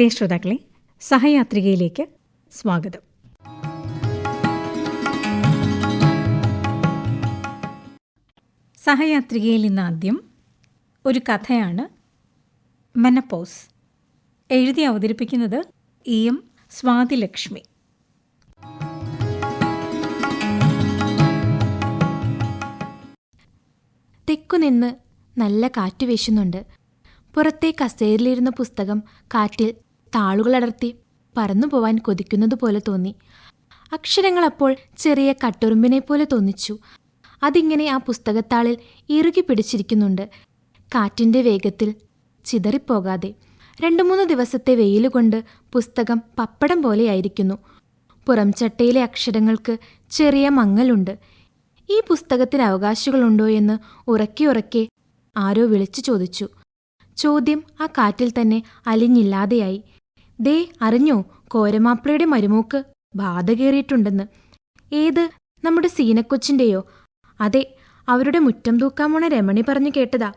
പ്രിയ ശ്രോതാക്കളെ, സഹയാത്രികയിലേക്ക് സ്വാഗതം. സഹയാത്രികയിൽ ഇന്ന് ആദ്യം ഒരു കഥയാണ്. മെനപ്പോസ്. എഴുതി അവതരിപ്പിക്കുന്നത് എം സ്വാതിലക്ഷ്മി. തെക്കുനിന്ന് നല്ല കാറ്റ് വീശുന്നുണ്ട്. പുറത്തെ കസേരയിലിരുന്ന പുസ്തകം കാറ്റിൽ താളുകളടർത്തി പറന്നുപോവാൻ കൊതിക്കുന്നതുപോലെ തോന്നി. അക്ഷരങ്ങൾ അപ്പോൾ ചെറിയ കട്ടുറുമ്പിനെ പോലെ തോന്നിച്ചു. അതിങ്ങനെ ആ പുസ്തകത്താളിൽ ഇറുകി പിടിച്ചിരിക്കുന്നുണ്ട്, കാറ്റിൻ്റെ വേഗത്തിൽ ചിതറിപ്പോകാതെ. 2-3 ദിവസത്തെ വെയിലുകൊണ്ട് പുസ്തകം പപ്പടം പോലെയായിരിക്കുന്നു. പുറംചട്ടയിലെ അക്ഷരങ്ങൾക്ക് ചെറിയ മങ്ങലുണ്ട്. ഈ പുസ്തകത്തിന് അവകാശികളുണ്ടോ എന്ന് ഉറക്കെ ആരോ വിളിച്ചു ചോദിച്ചു. ചോദ്യം ആ കാറ്റിൽ തന്നെ അലിഞ്ഞില്ലാതെയായി. ദേ, അറിഞ്ഞോ, കോരമാപ്പിളയുടെ മരുമോക്ക് ബാധ കയറിയിട്ടുണ്ടെന്ന്. ഏത്, നമ്മുടെ സീനക്കൊച്ചിൻ്റെയോ? അതെ, അവരുടെ മുറ്റം തൂക്കാമോണ രമണി പറഞ്ഞു കേട്ടതാ.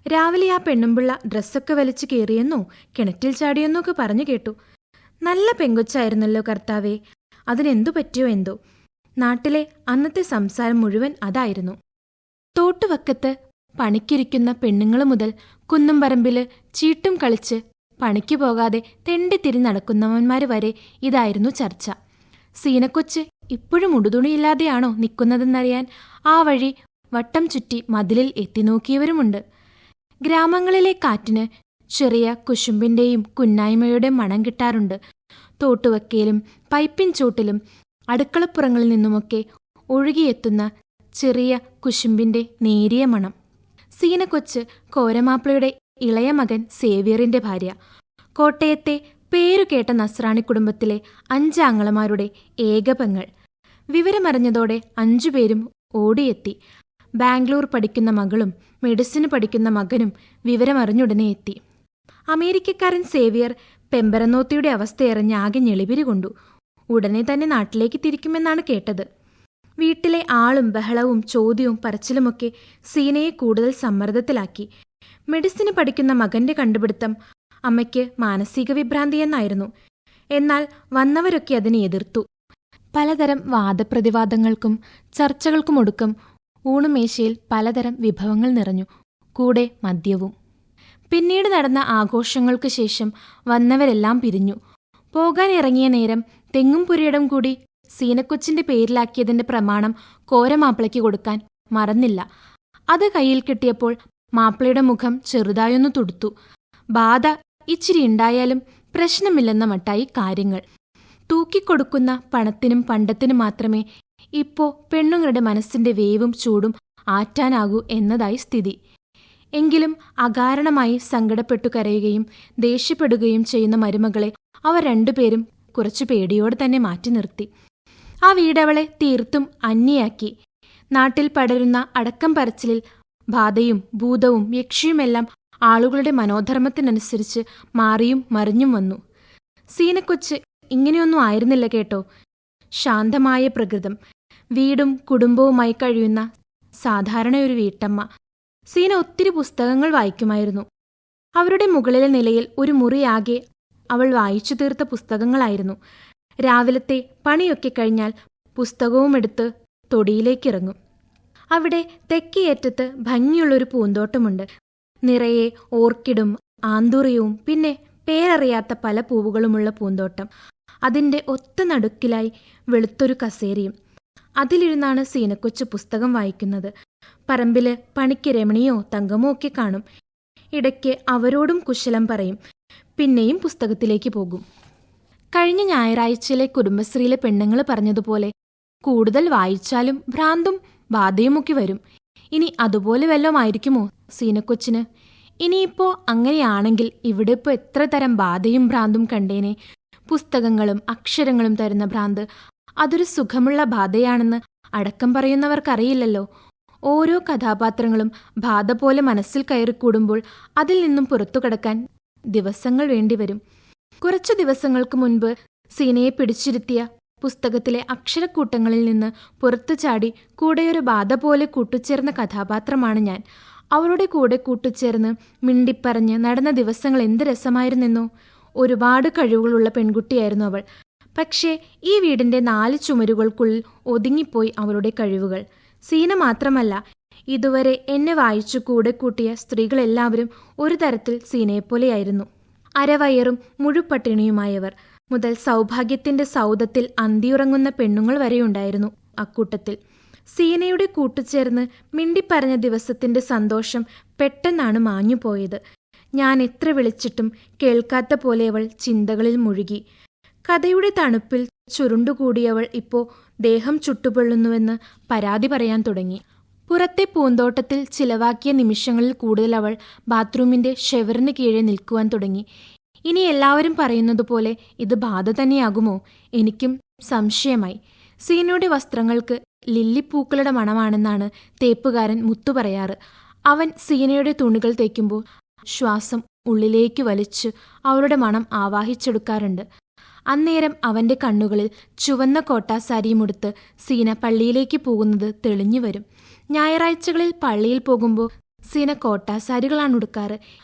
രാവിലെ ആ പെണ്ണുമ്പിള്ള ഡ്രസ്സൊക്കെ വലിച്ചു കയറിയെന്നോ കിണറ്റിൽ ചാടിയെന്നൊക്കെ പറഞ്ഞു കേട്ടു. നല്ല പെങ്കൊച്ചായിരുന്നല്ലോ കർത്താവേ, അതിനെന്തു പറ്റിയോ എന്തോ. നാട്ടിലെ അന്നത്തെ സംസാരം മുഴുവൻ അതായിരുന്നു. തോട്ടുവക്കത്ത് പണിക്കിരിക്കുന്ന പെണ്ണുങ്ങൾ മുതൽ കുന്നുംപറമ്പില് ചീട്ടും കളിച്ച് പണിക്ക് പോകാതെ തെണ്ടിത്തിരി നടക്കുന്നവന്മാർ വരെ ഇതായിരുന്നു ചർച്ച. സീനക്കൊച്ച് ഇപ്പോഴും ഉടുതുണിയില്ലാതെയാണോ നിൽക്കുന്നതെന്നറിയാൻ ആ വഴി വട്ടം ചുറ്റി മതിലിൽ എത്തിനോക്കിയവരുമുണ്ട്. ഗ്രാമങ്ങളിലെ കാറ്റിന് ചെറിയ കുശുമ്പിൻ്റെയും കുന്നായ്മയുടെയും മണം കിട്ടാറുണ്ട്. തോട്ടുവക്കയിലും പൈപ്പിൻ ചൂട്ടിലും അടുക്കളപ്പുറങ്ങളിൽ നിന്നുമൊക്കെ ഒഴുകിയെത്തുന്ന ചെറിയ കുശുമ്പിൻ്റെ നേരിയ മണം. സീനക്കൊച്ച് കോരമാപ്പിളയുടെ ഇളയ മകൻ സേവ്യറിൻ്റെ ഭാര്യ. കോട്ടയത്തെ പേരുകേട്ട നസ്രാണി കുടുംബത്തിലെ 5 ആങ്ങളമാരുടെ ഏക പെങ്ങൾ. വിവരമറിഞ്ഞതോടെ 5 പേരും ഓടിയെത്തി. ബാംഗ്ലൂർ പഠിക്കുന്ന മകളും മെഡിസിന് പഠിക്കുന്ന മകനും വിവരമറിഞ്ഞുടനെ എത്തി. അമേരിക്കക്കാരൻ സേവ്യർ പെമ്പരനോത്തിയുടെ അവസ്ഥയറിഞ്ഞ് ആകെ ഞെളിപിരി കൊണ്ടു. ഉടനെ തന്നെ നാട്ടിലേക്ക് തിരിക്കുമെന്നാണ് കേട്ടത്. വീട്ടിലെ ആളും ബഹളവും ചോദ്യവും പറച്ചിലുമൊക്കെ സീനയെ കൂടുതൽ സമ്മർദ്ദത്തിലാക്കി. മെഡിസിന് പഠിക്കുന്ന മകന്റെ കണ്ടുപിടുത്തം അമ്മയ്ക്ക് മാനസിക വിഭ്രാന്തിയെന്നായിരുന്നു. എന്നാൽ വന്നവരൊക്കെ അതിനെ എതിർത്തു. പലതരം വാദപ്രതിവാദങ്ങൾക്കും ചർച്ചകൾക്കുമൊടുക്കം ഊണുമേശയിൽ പലതരം വിഭവങ്ങൾ നിറഞ്ഞു, കൂടെ മദ്യവും. പിന്നീട് നടന്ന ആഘോഷങ്ങൾക്ക് ശേഷം വന്നവരെല്ലാം പിരിഞ്ഞു. പോകാനിറങ്ങിയ നേരം തെങ്ങും പുരയിടം കൂടി സീനക്കൊച്ചിന്റെ പേരിലാക്കിയതിന്റെ പ്രമാണം കോരമാപ്പിളയ്ക്ക് കൊടുക്കാൻ മറന്നില്ല. അത് കയ്യിൽ കിട്ടിയപ്പോൾ മാപ്പിളയുടെ മുഖം ചെറുതായൊന്നു തുടുത്തു. ബാധ ഇച്ചിരി ഉണ്ടായാലും പ്രശ്നമില്ലെന്ന മട്ടായി കാര്യങ്ങൾ. തൂക്കിക്കൊടുക്കുന്ന പണത്തിനും പണ്ടത്തിനും മാത്രമേ ഇപ്പോ പെണ്ണുങ്ങളുടെ മനസ്സിന്റെ വേവും ചൂടും ആറ്റാനാകൂ എന്നതായി സ്ഥിതി. എങ്കിലും അകാരണമായി സങ്കടപ്പെട്ടു കരയുകയും ദേഷ്യപ്പെടുകയും ചെയ്യുന്ന മരുമകളെ അവർ 2 പേരും കുറച്ചു പേടിയോടെ തന്നെ മാറ്റി നിർത്തി. ആ വീടവളെ തീർത്തും അന്യയാക്കി. നാട്ടിൽ പടരുന്ന അടക്കം പറച്ചിലിൽ ബാധയും ഭൂതവും യക്ഷിയുമെല്ലാം ആളുകളുടെ മനോധർമ്മത്തിനനുസരിച്ച് മാറിയും മറിഞ്ഞും വന്നു. സീനക്കൊച്ച് ഇങ്ങനെയൊന്നും ആയിരുന്നില്ല കേട്ടോ. ശാന്തമായ പ്രകൃതം, വീടും കുടുംബവുമായി കഴിയുന്ന സാധാരണ ഒരു വീട്ടമ്മ. സീന ഒത്തിരി പുസ്തകങ്ങൾ വായിക്കുമായിരുന്നു. അവരുടെ മുകളിലെ നിലയിൽ ഒരു മുറിയാകെ അവൾ വായിച്ചു തീർത്ത പുസ്തകങ്ങളായിരുന്നു. രാവിലത്തെ പണിയൊക്കെ കഴിഞ്ഞാൽ പുസ്തകവുമെടുത്ത് തൊടിയിലേക്കിറങ്ങും. അവിടെ തെക്കേയറ്റത്ത് ഭംഗിയുള്ളൊരു പൂന്തോട്ടമുണ്ട്. നിറയെ ഓർക്കിഡും ആന്തൂറിയവും പിന്നെ പേരറിയാത്ത പല പൂവുകളുമുള്ള പൂന്തോട്ടം. അതിൻ്റെ ഒത്ത നടുക്കിലായി വെളുത്തൊരു കസേരയും. അതിലിരുന്നാണ് സീനക്കൊച്ച് പുസ്തകം വായിക്കുന്നത്. പറമ്പില് പണിക്ക് രമണിയോ തങ്കമോ ഒക്കെ കാണും. ഇടയ്ക്ക് അവരോടും കുശലം പറയും. പിന്നെയും പുസ്തകത്തിലേക്ക് പോകും. കഴിഞ്ഞ ഞായറാഴ്ചയിലെ കുടുംബശ്രീയിലെ പെണ്ണുങ്ങൾ പറഞ്ഞതുപോലെ കൂടുതൽ വായിച്ചാലും ഭ്രാന്തും ബാധയുമൊക്കെ വരും. ഇനി അതുപോലെ വല്ലതും ആയിരിക്കുമോ സീനക്കൊച്ചിന്? ഇനിയിപ്പോ അങ്ങനെയാണെങ്കിൽ ഇവിടെ ഇപ്പോൾ എത്ര തരം ബാധയും ഭ്രാന്തും കണ്ടേനെ. പുസ്തകങ്ങളും അക്ഷരങ്ങളും തരുന്ന ഭ്രാന്ത് അതൊരു സുഖമുള്ള ബാധയാണെന്ന് അടക്കം പറയുന്നവർക്കറിയില്ലല്ലോ. ഓരോ കഥാപാത്രങ്ങളും ബാധ പോലെ മനസ്സിൽ കയറിക്കൂടുമ്പോൾ അതിൽ നിന്നും പുറത്തു കടക്കാൻ ദിവസങ്ങൾ വേണ്ടിവരും. കുറച്ചു ദിവസങ്ങൾക്ക് മുൻപ് സീനയെ പിടിച്ചിരുത്തിയ പുസ്തകത്തിലെ അക്ഷരക്കൂട്ടങ്ങളിൽ നിന്ന് പുറത്തു ചാടി കൂടെയൊരു ബാധ പോലെ കൂട്ടുചേർന്ന കഥാപാത്രമാണ് ഞാൻ. അവളുടെ കൂടെ കൂട്ടുചേർന്ന് മിണ്ടിപ്പറഞ്ഞ് നടന്ന ദിവസങ്ങൾ എന്ത് രസമായിരുന്നെന്നോ. ഒരുപാട് കഴിവുകളുള്ള പെൺകുട്ടിയായിരുന്നു അവൾ. പക്ഷേ ഈ വീടിന്റെ 4 ചുമരുകൾക്കുള്ളിൽ ഒതുങ്ങിപ്പോയി അവളുടെ കഴിവുകൾ. സീന മാത്രമല്ല, ഇതുവരെ എന്നെ വായിച്ചു കൂടെ കൂട്ടിയ സ്ത്രീകളെല്ലാവരും ഒരു തരത്തിൽ സീനയെപ്പോലെയായിരുന്നു. അരവയറും മുഴുപട്ടിണിയുമായവർ മുതൽ സൗഭാഗ്യത്തിന്റെ സൗധത്തിൽ അന്തിയുറങ്ങുന്ന പെണ്ണുങ്ങൾ വരെയുണ്ടായിരുന്നു അക്കൂട്ടത്തിൽ. സീനയുടെ കൂട്ടുചേർന്ന് മിണ്ടിപ്പറഞ്ഞ ദിവസത്തിന്റെ സന്തോഷം പെട്ടെന്നാണ് മാഞ്ഞുപോയത്. ഞാൻ എത്ര വിളിച്ചിട്ടും കേൾക്കാത്ത പോലെ അവൾ ചിന്തകളിൽ മുഴുകി. കഥയുടെ തണുപ്പിൽ ചുരുണ്ടുകൂടിയവൾ ഇപ്പോ ദേഹം ചുട്ടുപൊള്ളുന്നുവെന്ന് പരാതി പറയാൻ തുടങ്ങി. പുറത്തെ പൂന്തോട്ടത്തിൽ ചിലവാക്കിയ നിമിഷങ്ങളിൽ കൂടുതൽ അവൾ ബാത്റൂമിന്റെ ഷെവറിന് കീഴെ നിൽക്കുവാൻ തുടങ്ങി. ഇനി എല്ലാവരും പറയുന്നതുപോലെ ഇത് ബാധ തന്നെയാകുമോ? എനിക്കും സംശയമായി. സീനയുടെ വസ്ത്രങ്ങൾക്ക് ലില്ലിപ്പൂക്കളുടെ മണമാണെന്നാണ് തേപ്പുകാരൻ മുത്തു പറയാറ്. അവൻ സീനയുടെ തുണികൾ തേക്കുമ്പോൾ ശ്വാസം ഉള്ളിലേക്ക് വലിച്ച് അവളുടെ മണം ആവാഹിച്ചെടുക്കാറുണ്ട്. അന്നേരം അവന്റെ കണ്ണുകളിൽ ചുവന്ന കോട്ടാസാരിയുമുടുത്ത് സീന പള്ളിയിലേക്ക് പോകുന്നത് തെളിഞ്ഞു വരും. ഞായറാഴ്ചകളിൽ പള്ളിയിൽ പോകുമ്പോൾ സീന കോട്ടാസാരികളാണ് ഉടുക്കാറ്.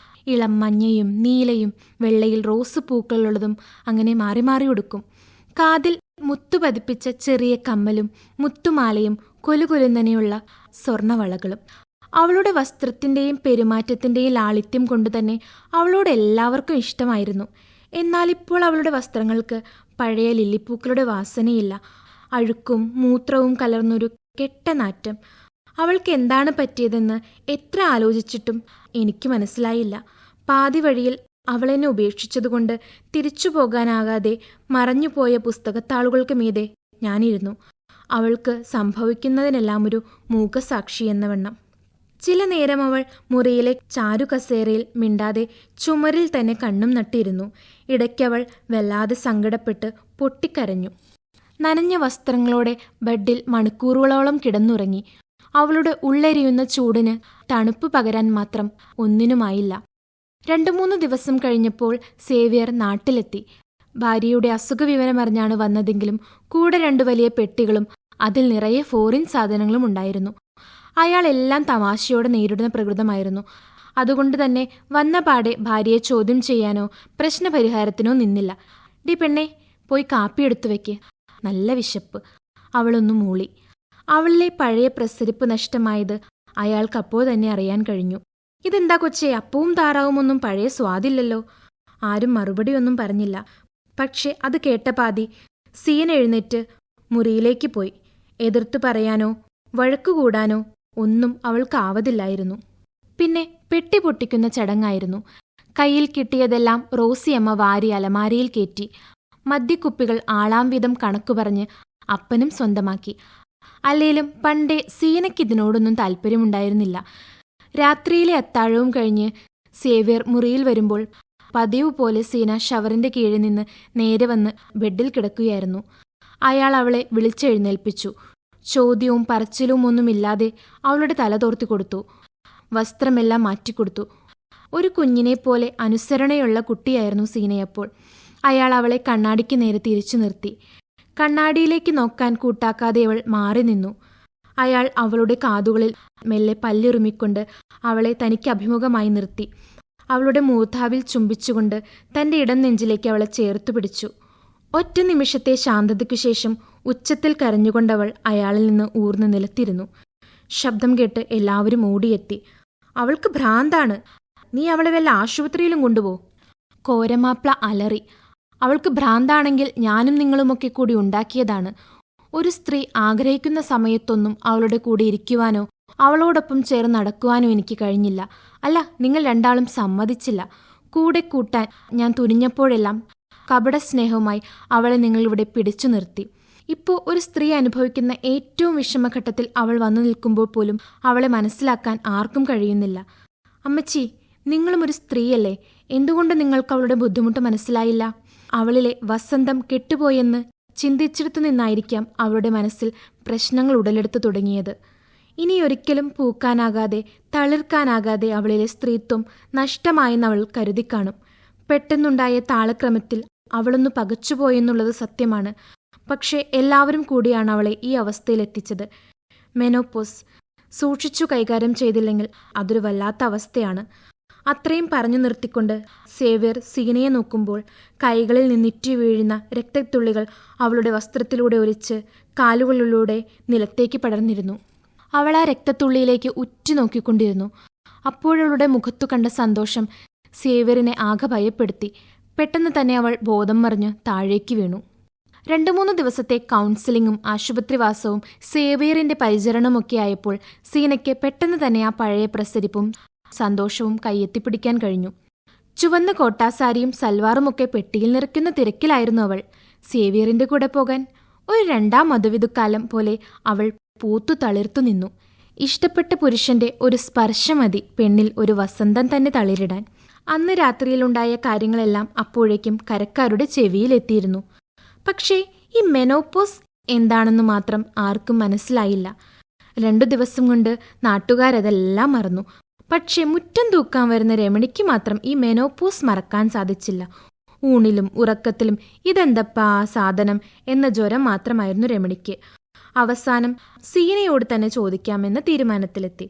ഇളം മഞ്ഞയും നീലയും വെള്ളയിൽ റോസ് പൂക്കളുള്ളതും അങ്ങനെ മാറി മാറി ഉടുക്കും. കാതിൽ മുത്തു പതിപ്പിച്ച ചെറിയ കമ്മലും മുത്തുമാലയും കൊലുകൊലുന്നനെയുള്ള സ്വർണവളകളും. അവളുടെ വസ്ത്രത്തിന്റെയും പെരുമാറ്റത്തിന്റെയും ലാളിത്യം കൊണ്ടുതന്നെ അവളോട് എല്ലാവർക്കും ഇഷ്ടമായിരുന്നു. എന്നാലിപ്പോൾ അവളുടെ വസ്ത്രങ്ങൾക്ക് പഴയ ലില്ലിപ്പൂക്കളുടെ വാസനയില്ല. അഴുക്കും മൂത്രവും കലർന്നൊരു കെട്ടനാറ്റം. അവൾക്ക് എന്താണ് പറ്റിയതെന്ന് എത്ര ആലോചിച്ചിട്ടും എനിക്ക് മനസ്സിലായില്ല. പാതി വഴിയിൽ അവളെന്നെ ഉപേക്ഷിച്ചതുകൊണ്ട് തിരിച്ചു പോകാനാകാതെ മറഞ്ഞുപോയ പുസ്തകത്താളുകൾക്ക് മീതെ ഞാനിരുന്നു. അവൾക്ക് സംഭവിക്കുന്നതിനെല്ലാം ഒരു മൂകസാക്ഷി എന്ന വണ്ണം. ചില നേരം അവൾ മുറിയിലെ ചാരുകസേരയിൽ മിണ്ടാതെ ചുമരിൽ തന്നെ കണ്ണും നട്ടിരുന്നു. ഇടയ്ക്കവൾ വല്ലാതെ സങ്കടപ്പെട്ട് പൊട്ടിക്കരഞ്ഞു. നനഞ്ഞ വസ്ത്രങ്ങളോടെ ബെഡിൽ മണിക്കൂറുകളോളം കിടന്നുറങ്ങി. അവളുടെ ഉള്ളെരിയുന്ന ചൂടിന് തണുപ്പ് പകരാൻ മാത്രം ഒന്നിനുമായില്ല. 2-3 ദിവസം കഴിഞ്ഞപ്പോൾ സേവ്യർ നാട്ടിലെത്തി. ഭാര്യയുടെ അസുഖവിവരമറിഞ്ഞാണ് വന്നതെങ്കിലും കൂടെ 2 വലിയ പെട്ടികളും അതിൽ നിറയെ ഫോറിൻ സാധനങ്ങളും ഉണ്ടായിരുന്നു. അയാൾ എല്ലാം തമാശയോടെ നേരിടുന്ന പ്രകൃതമായിരുന്നു. അതുകൊണ്ട് തന്നെ വന്ന പാടെ ഭാര്യയെ ചോദ്യം ചെയ്യാനോ പ്രശ്നപരിഹാരത്തിനോ നിന്നില്ല. ഡി പെണ്ണെ, പോയി കാപ്പിയെടുത്തു വെക്ക്, നല്ല വിശപ്പ്. അവളൊന്നു മൂളി. അവളിലെ പഴയ പ്രസരിപ്പ് നഷ്ടമായത് അയാൾക്കപ്പോൾ തന്നെ അറിയാൻ കഴിഞ്ഞു. ഇതെന്താ കൊച്ചേ, അപ്പവും താറാവും ഒന്നും പഴയ സ്വാദില്ലല്ലോ. ആരും മറുപടിയൊന്നും പറഞ്ഞില്ല. പക്ഷെ അത് കേട്ട പാതി സീന എഴുന്നേറ്റ് മുറിയിലേക്ക് പോയി. എതിർത്തു പറയാനോ വഴക്കുകൂടാനോ ഒന്നും അവൾക്കാവതില്ലായിരുന്നു. പിന്നെ പെട്ടി പൊട്ടിക്കുന്ന ചടങ്ങായിരുന്നു. കയ്യിൽ കിട്ടിയതെല്ലാം റോസിയമ്മ വാരി അലമാരയിൽ കയറ്റി. മദ്യക്കുപ്പികൾ ആളാം വിധം കണക്കു പറഞ്ഞ് അപ്പനും സ്വന്തമാക്കി. അല്ലേലും പണ്ടേ സീനയ്ക്കിതിനോടൊന്നും താല്പര്യമുണ്ടായിരുന്നില്ല. രാത്രിയിലെ അത്താഴവും കഴിഞ്ഞ് സേവ്യർ മുറിയിൽ വരുമ്പോൾ പതിവ് പോലെ സീന ഷവറിന്റെ കീഴിൽ നിന്ന് നേരെ വന്ന് ബെഡിൽ കിടക്കുകയായിരുന്നു. അയാൾ അവളെ വിളിച്ചെഴുന്നേൽപ്പിച്ചു. ചോദ്യവും പറച്ചിലും ഒന്നുമില്ലാതെ അവളുടെ തല തോർത്തി കൊടുത്തു. വസ്ത്രമെല്ലാം മാറ്റിക്കൊടുത്തു. ഒരു കുഞ്ഞിനെപ്പോലെ അനുസരണയുള്ള കുട്ടിയായിരുന്നു സീനയപ്പോൾ. അയാൾ അവളെ കണ്ണാടിക്ക് നേരെ തിരിച്ചു നിർത്തി. കണ്ണാടിയിലേക്ക് നോക്കാൻ കൂട്ടാക്കാതെ അവൾ മാറി നിന്നു. അയാൾ അവളുടെ കാതുകളിൽ മെല്ലെ പല്ലിറുമിക്കൊണ്ട് അവളെ തനിക്ക് അഭിമുഖമായി നിർത്തി. അവളുടെ മൂർധാവിൽ ചുംബിച്ചുകൊണ്ട് തന്റെ ഇടം നെഞ്ചിലേക്ക് അവളെ ചേർത്തു പിടിച്ചു. ഒറ്റ നിമിഷത്തെ ശാന്തതയ്ക്കു ശേഷം ഉച്ചത്തിൽ കരഞ്ഞുകൊണ്ടവൾ അയാളിൽ നിന്ന് ഊർന്ന് നിലത്തിരുന്നു. ശബ്ദം കേട്ട് എല്ലാവരും ഓടിയെത്തി. അവൾക്ക് ഭ്രാന്താണ്, നീ അവളെ വല്ല ആശുപത്രിയിലും കൊണ്ടുപോ. കോരമാപ്ല അലറി. അവൾക്ക് ഭ്രാന്താണെങ്കിൽ ഞാനും നിങ്ങളുമൊക്കെ കൂടി ഉണ്ടാക്കിയതാണ്. ഒരു സ്ത്രീ ആഗ്രഹിക്കുന്ന സമയത്തൊന്നും അവളുടെ കൂടെ ഇരിക്കുവാനോ അവളോടൊപ്പം ചേർന്ന് നടക്കുവാനോ എനിക്ക് കഴിഞ്ഞില്ല. അല്ല, നിങ്ങൾ രണ്ടാളും സമ്മതിച്ചില്ല. കൂടെ കൂട്ടാൻ ഞാൻ തുനിഞ്ഞപ്പോഴെല്ലാം കപടസ്നേഹവുമായി അവളെ നിങ്ങളിവിടെ പിടിച്ചു നിർത്തി. ഇപ്പോൾ ഒരു സ്ത്രീ അനുഭവിക്കുന്ന ഏറ്റവും വിഷമഘട്ടത്തിൽ അവൾ വന്നു നിൽക്കുമ്പോൾ പോലും അവളെ മനസ്സിലാക്കാൻ ആർക്കും കഴിയുന്നില്ല. അമ്മച്ചി, നിങ്ങളും ഒരു സ്ത്രീയല്ലേ, എന്തുകൊണ്ട് നിങ്ങൾക്ക് അവളുടെ ബുദ്ധിമുട്ട് മനസ്സിലായില്ല? അവളിലെ വസന്തം കെട്ടുപോയെന്ന് ചിന്തിച്ചിടത്തു നിന്നായിരിക്കാം അവളുടെ മനസ്സിൽ പ്രശ്നങ്ങൾ ഉടലെടുത്തു തുടങ്ങിയത്. ഇനിയൊരിക്കലും പൂക്കാനാകാതെ തളിർക്കാനാകാതെ അവളിലെ സ്ത്രീത്വം നഷ്ടമായെന്ന് അവൾ കരുതിക്കാണും. പെട്ടെന്നുണ്ടായ താളക്രമത്തിൽ അവളൊന്ന് പകച്ചുപോയെന്നുള്ളത് സത്യമാണ്. പക്ഷേ എല്ലാവരും കൂടിയാണ് അവളെ ഈ അവസ്ഥയിലെത്തിച്ചത്. മെനോപോസ് സൂക്ഷിച്ചു കൈകാര്യം ചെയ്തില്ലെങ്കിൽ അതൊരു വല്ലാത്ത അവസ്ഥയാണ്. അത്രയും പറഞ്ഞു നിർത്തിക്കൊണ്ട് സേവ്യർ സീനയെ നോക്കുമ്പോൾ കൈകളിൽ നിന്നിറ്റി വീഴുന്ന രക്തത്തുള്ളികൾ അവളുടെ വസ്ത്രത്തിലൂടെ ഒലിച്ച് കാലുകളിലൂടെ നിലത്തേക്ക് പടർന്നിരുന്നു. അവൾ ആ രക്തത്തുള്ളിയിലേക്ക് ഉറ്റുനോക്കിക്കൊണ്ടിരുന്നു. അപ്പോഴവളുടെ മുഖത്തു കണ്ട സന്തോഷം സേവ്യറിനെ ആകെ ഭയപ്പെടുത്തി. പെട്ടെന്ന് തന്നെ അവൾ ബോധം മറിഞ്ഞ് താഴേക്ക് വീണു. 2-3 ദിവസത്തെ കൗൺസിലിങ്ങും ആശുപത്രിവാസവും സേവ്യറിന്റെ പരിചരണമൊക്കെ ആയപ്പോൾ സീനയ്ക്ക് പെട്ടെന്ന് തന്നെ ആ പഴയ പ്രസരിപ്പും സന്തോഷവും കയ്യെത്തിപ്പിടിക്കാൻ കഴിഞ്ഞു. ചുവന്ന കോട്ടാസാരിയും സൽവാറുമൊക്കെ പെട്ടിയിൽ നിറയ്ക്കുന്ന തിരക്കിലായിരുന്നു അവൾ. സേവ്യറിന്റെ കൂടെ പോകാൻ ഒരു 2ാം മധുവിധുക്കാലം പോലെ അവൾ പൂത്തു തളിർത്തു നിന്നു. ഇഷ്ടപ്പെട്ട പുരുഷന്റെ ഒരു സ്പർശം മതി പെണ്ണിൽ ഒരു വസന്തം തന്നെ തളിരിടാൻ. അന്ന് രാത്രിയിലുണ്ടായ കാര്യങ്ങളെല്ലാം അപ്പോഴേക്കും കരക്കാരുടെ ചെവിയിലെത്തിയിരുന്നു. പക്ഷേ ഈ മെനോപോസ് എന്താണെന്ന് മാത്രം ആർക്കും മനസ്സിലായില്ല. 2 ദിവസം കൊണ്ട് നാട്ടുകാരതെല്ലാം മറന്നു. പക്ഷേ മുറ്റം തൂക്കാൻ വരുന്ന രമണിക്ക് മാത്രം ഈ മെനോപോസ് മറക്കാൻ സാധിച്ചില്ല. ഊണിലും ഉറക്കത്തിലും ഇതെന്തപ്പാ സാധനം എന്ന ജ്വരം മാത്രമായിരുന്നു രമണിക്ക്. അവസാനം സീനയോട് തന്നെ ചോദിക്കാമെന്ന തീരുമാനത്തിലെത്തി.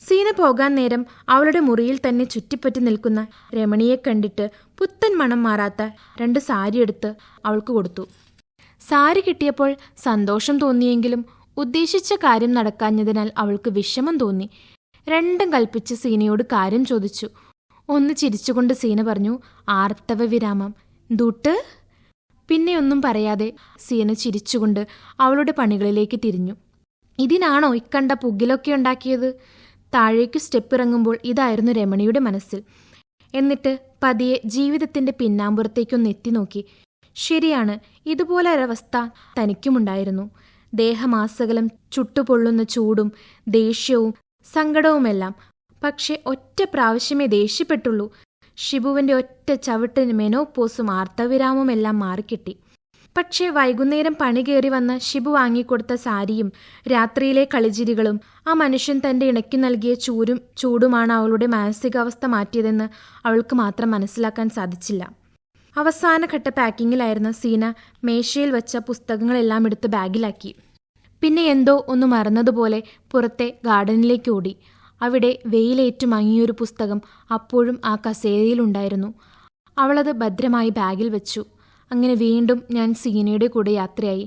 സീന പോകാൻ നേരം അവളുടെ മുറിയിൽ തന്നെ ചുറ്റിപ്പറ്റി നിൽക്കുന്ന രമണിയെ കണ്ടിട്ട് പുത്തൻ മണം മാറാത്ത 2 സാരി എടുത്ത് അവൾക്ക് കൊടുത്തു. സാരി കിട്ടിയപ്പോൾ സന്തോഷം തോന്നിയെങ്കിലും ഉദ്ദേശിച്ച കാര്യം നടക്കാഞ്ഞതിനാൽ അവൾക്ക് വിഷമം തോന്നി. 2ഉം കൽപ്പിച്ച് സീനയോട് കാര്യം ചോദിച്ചു. ഒന്ന് ചിരിച്ചുകൊണ്ട് സീന പറഞ്ഞു, ആർത്തവ വിരാമം ദൂട്ട്. പിന്നെ ഒന്നും പറയാതെ സീന ചിരിച്ചുകൊണ്ട് അവളുടെ പണികളിലേക്ക് തിരിഞ്ഞു. ഇതിനാണോ ഇക്കണ്ട പുകിലൊക്കെ ഉണ്ടാക്കിയത്? താഴേക്കു സ്റ്റെപ്പ് ഇറങ്ങുമ്പോൾ ഇതായിരുന്നു രമണിയുടെ മനസ്സിൽ. എന്നിട്ട് പതിയെ ജീവിതത്തിന്റെ പിന്നാമ്പുറത്തേക്കൊന്ന് എത്തി നോക്കി. ശരിയാണ്, ഇതുപോലൊരവസ്ഥ തനിക്കുമുണ്ടായിരുന്നു. ദേഹമാസകലം ചുട്ടുപൊള്ളുന്ന ചൂടും ദേഷ്യവും സങ്കടവുമെല്ലാം. പക്ഷെ ഒറ്റ പ്രാവശ്യമേ ദേഷ്യപ്പെട്ടുള്ളൂ. ഷിബുവിന്റെ ഒറ്റ ചവിട്ടിന് മെനോപോസും ആർത്തവിരാമും എല്ലാം മാറിക്കിട്ടി. പക്ഷേ വൈകുന്നേരം പണി കയറി വന്ന് ഷിബു വാങ്ങിക്കൊടുത്ത സാരിയും രാത്രിയിലെ കളിച്ചിരികളും ആ മനുഷ്യൻ തന്റെ ഇണയ്ക്കു നൽകിയ ചൂടുമാണ് അവളുടെ മാനസികാവസ്ഥ മാറ്റിയതെന്ന് അവൾക്ക് മാത്രം മനസ്സിലാക്കാൻ സാധിച്ചില്ല. അവസാനഘട്ട പാക്കിങ്ങിലായിരുന്ന സീന മേശയിൽ വച്ച പുസ്തകങ്ങളെല്ലാം എടുത്ത് ബാഗിലാക്കി. പിന്നെ എന്തോ ഒന്ന് മറന്നതുപോലെ പുറത്തെ ഗാർഡനിലേക്ക് ഓടി. അവിടെ വെയിലേറ്റു മങ്ങിയൊരു പുസ്തകം അപ്പോഴും ആ കസേരയിലുണ്ടായിരുന്നു. അവളത് ഭദ്രമായി ബാഗിൽ വെച്ചു. അങ്ങനെ വീണ്ടും ഞാൻ സീനയുടെ കൂടെ യാത്രയായി.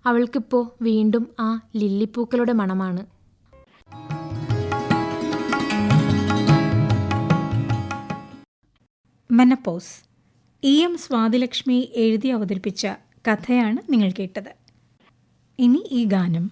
അവൾക്കിപ്പോൾ വീണ്ടും ആ ലില്ലിപ്പൂക്കളുടെ മണമാണ്. മെനപ്പോസ് EM സ്വാതിലക്ഷ്മി എഴുതി അവതരിപ്പിച്ച കഥയാണ് നിങ്ങൾ കേട്ടത്. ഇനി ഈ ഗാനം.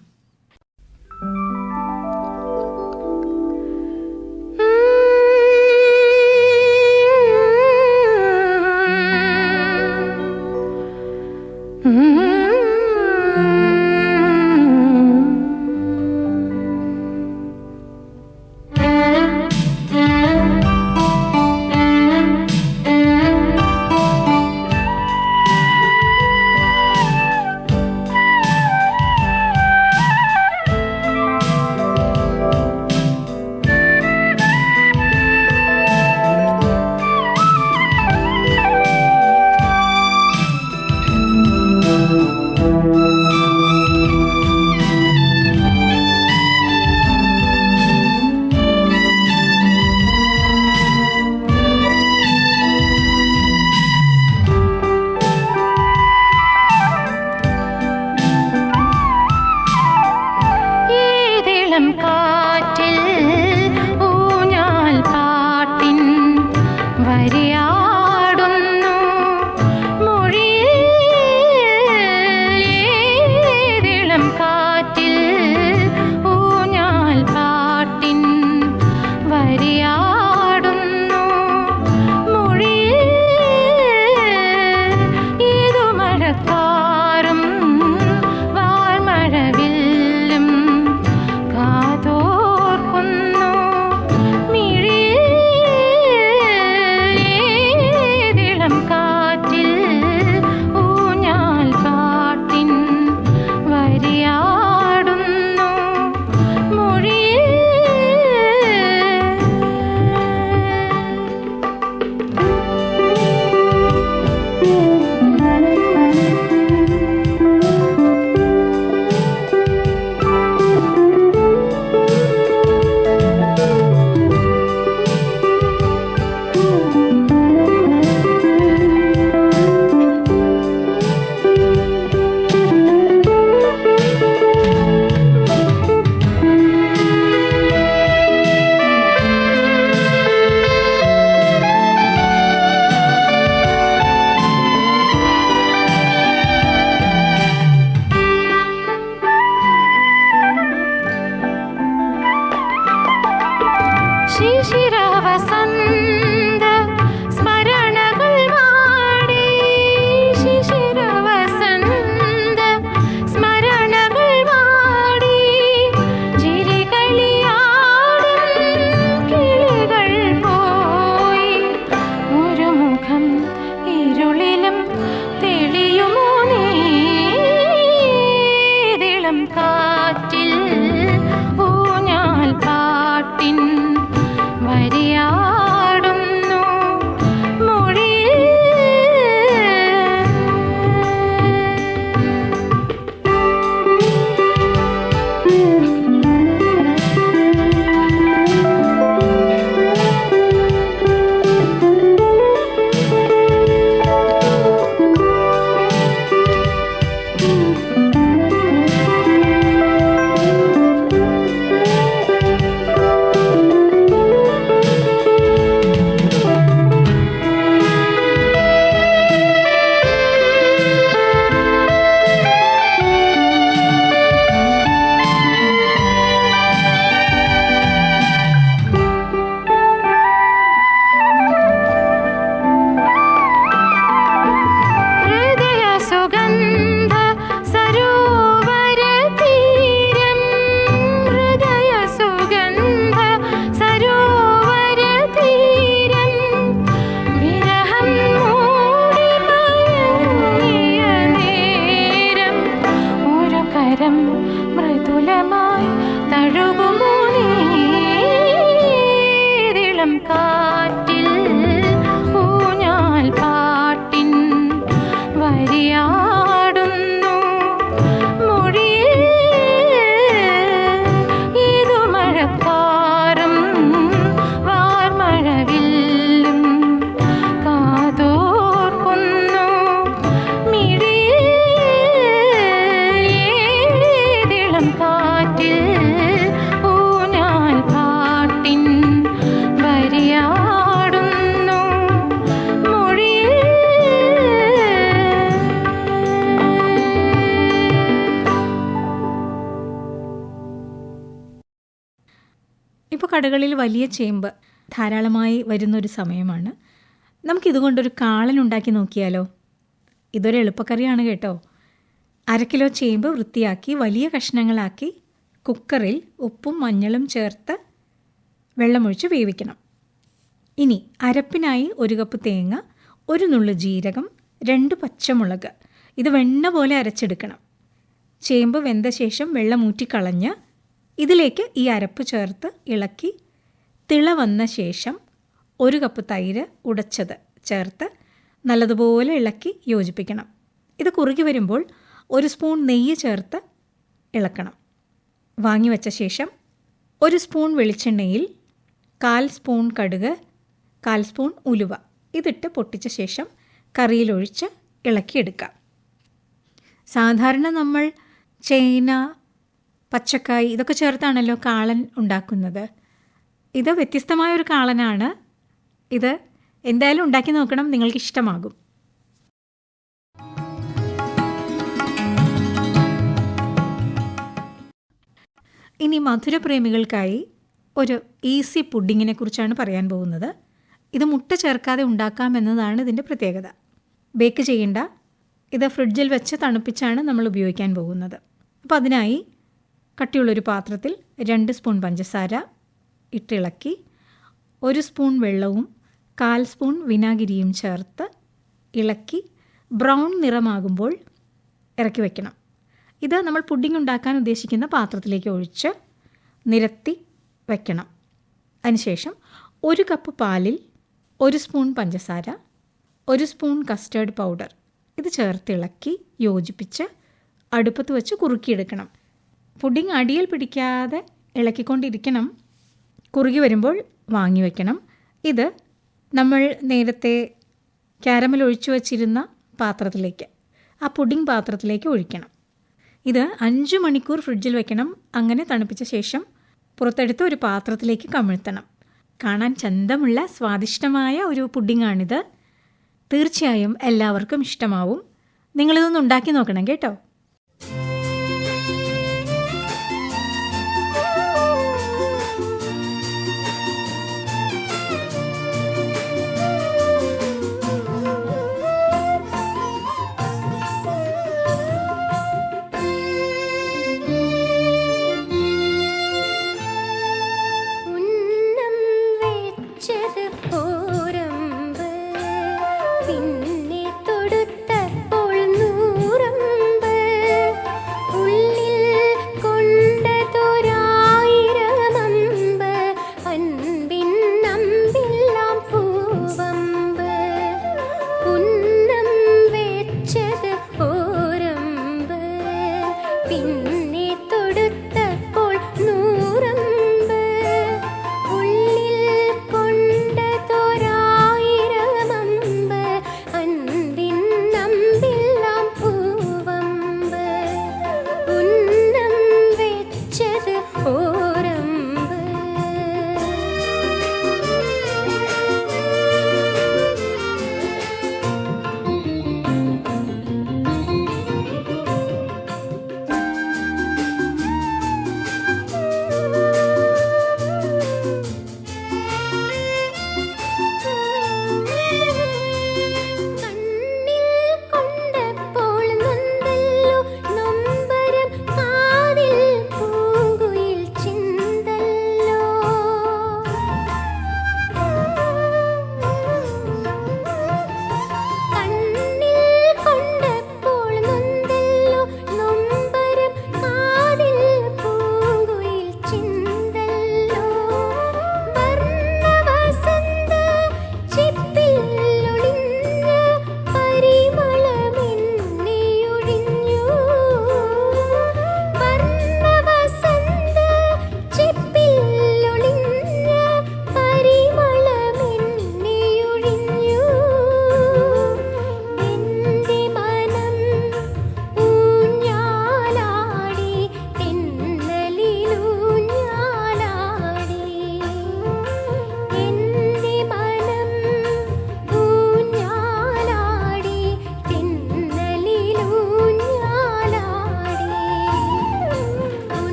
വാർമഴവില്ലും കാതോർക്കുന്ന ശിശിരവസന്ത സ്മരണകൾ വാടി, ശിശിരവസന്ത സ്മരണകൾ വാടി, ചിരികളിയാടും കിളികൾ പോയി, ഒരു മുഖം ഇരുളിലും തെളിയുമോ നീളം കാറ്റിൽ ഊഞ്ഞാൽ പാട്ടിൻ വരിയാടുന്നു മൊഴിയിൽ. ഹൃദയ സുഗന്ധ സരോവരതീരം, ഹൃദയ സുഗന്ധ സരോവരതീരം, വിരഹം മൂടി മയങ്ങിയ നേരം, ഒരു കരം മൃദുലമായി തഴുകുമോ നീളം കാറ്റിൽ ഊഞ്ഞാൽ പാട്ടിൻ വരിയാടുന്നു മൊഴിയിൽ. ഇതു മഴക്കാറും വാർമഴവില്ലും കാതോർക്കുന്നു മിഴിയിൽ. ഏതിളം കാറ്റിൽ ഊഞ്ഞാൽ പാട്ടിൻ വരിയാടുന്നു മൊഴിയിൽ. ഇപ്പോൾ കടകളിൽ വലിയ ചേമ്പ് ധാരാളമായി വരുന്നൊരു സമയമാണ്. നമുക്കിതുകൊണ്ടൊരു കാളൻ ഉണ്ടാക്കി നോക്കിയാലോ? ഇതൊരു എളുപ്പക്കറിയാണ് കേട്ടോ. 1/2 കിലോ ചേമ്പ് വൃത്തിയാക്കി വലിയ കഷ്ണങ്ങളാക്കി കുക്കറിൽ ഉപ്പും മഞ്ഞളും ചേർത്ത് വെള്ളമൊഴിച്ച് വേവിക്കണം. ഇനി അരപ്പിനായി 1 കപ്പ് തേങ്ങ, 1 നുള്ളു ജീരകം, 2 പച്ചമുളക്, ഇത് വെണ്ണ പോലെ അരച്ചെടുക്കണം. ചേമ്പ് വെന്ത ശേഷം വെള്ളമൂറ്റിക്കളഞ്ഞ് ഇതിലേക്ക് ഈ അരപ്പ് ചേർത്ത് ഇളക്കി തിള വന്ന ശേഷം 1 കപ്പ് തൈര് ഉടച്ചത് ചേർത്ത് നല്ലതുപോലെ ഇളക്കി യോജിപ്പിക്കണം. ഇത് കുറുകി വരുമ്പോൾ 1 സ്പൂൺ നെയ്യ് ചേർത്ത് ഇളക്കണം. വാങ്ങി വച്ച ശേഷം 1 സ്പൂൺ വെളിച്ചെണ്ണയിൽ 1/4 സ്പൂൺ കടുക്, 1/4 സ്പൂൺ ഉലുവ ഇതിട്ട് പൊട്ടിച്ച ശേഷം കറിയിലൊഴിച്ച് ഇളക്കിയെടുക്കാം. സാധാരണ നമ്മൾ ചേന, പച്ചക്കായ് ഇതൊക്കെ ചേർത്താണല്ലോ കാളൻ ഉണ്ടാക്കുന്നത്. ഇത് വ്യത്യസ്തമായൊരു കാളനാണ്. ഇത് എന്തായാലും ഉണ്ടാക്കി നോക്കണം, നിങ്ങൾക്ക് ഇഷ്ടമാകും. ഇനി മധുരപ്രേമികൾക്കായി ഒരു ഈസി പുഡിങ്ങിനെ കുറിച്ചാണ് പറയാൻ പോകുന്നത്. ഇത് മുട്ട ചേർക്കാതെ ഉണ്ടാക്കാമെന്നതാണ് ഇതിൻ്റെ പ്രത്യേകത. ബേക്ക് ചെയ്യേണ്ട, ഇത് ഫ്രിഡ്ജിൽ വെച്ച് തണുപ്പിച്ചാണ് നമ്മൾ ഉപയോഗിക്കാൻ പോകുന്നത്. അപ്പോൾ അതിനായി കട്ടിയുള്ളൊരു പാത്രത്തിൽ 2 സ്പൂൺ പഞ്ചസാര ഇട്ടിളക്കി 1 സ്പൂൺ വെള്ളവും 1/4 സ്പൂൺ വിനാഗിരിയും ചേർത്ത് ഇളക്കി ബ്രൗൺ നിറമാകുമ്പോൾ ഇറക്കി വയ്ക്കണം. ഇത് നമ്മൾ പുഡിംഗ് ഉണ്ടാക്കാൻ ഉദ്ദേശിക്കുന്ന പാത്രത്തിലേക്ക് ഒഴിച്ച് നിരത്തി വയ്ക്കണം. അതിനുശേഷം 1 കപ്പ് പാലിൽ 1 സ്പൂൺ പഞ്ചസാര, 1 സ്പൂൺ കസ്റ്റേർഡ് പൗഡർ ഇത് ചേർത്ത് ഇളക്കി യോജിപ്പിച്ച് അടുപ്പത്ത് വെച്ച് കുറുക്കിയെടുക്കണം. പുഡിംഗ് അടിയിൽ പിടിക്കാതെ ഇളക്കിക്കൊണ്ടിരിക്കണം. കുറുകി വരുമ്പോൾ വാങ്ങി വയ്ക്കണം. ഇത് നമ്മൾ നേരത്തെ കാരമൽ ഒഴിച്ചു വച്ചിരുന്ന പാത്രത്തിലേക്ക്, ആ പുഡിംഗ് പാത്രത്തിലേക്ക് ഒഴിക്കണം. ഇത് 5 മണിക്കൂർ ഫ്രിഡ്ജിൽ വെക്കണം. അങ്ങനെ തണുപ്പിച്ച ശേഷം പുറത്തെടുത്ത് ഒരു പാത്രത്തിലേക്ക് കമിഴ്ത്തണം. കാണാൻ ചന്തമുള്ള സ്വാദിഷ്ടമായ ഒരു പുഡിങ്ങാണിത്. തീർച്ചയായും എല്ലാവർക്കും ഇഷ്ടമാവും. നിങ്ങളിതൊന്ന് ഉണ്ടാക്കി നോക്കണം കേട്ടോ.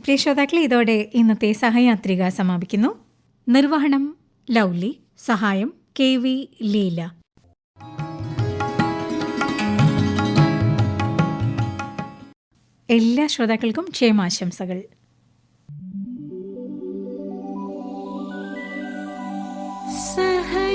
പ്രിയ ശ്രോതാക്കളെ, ഇതോടെ ഇന്നത്തെ സഹയാത്രിക സമാപിക്കുന്നു. നിർവഹണം ലൗലി, സഹായം KV ലീല. എല്ലാ ശ്രോതാക്കൾക്കും ക്ഷേമാശംസകൾ. സഹ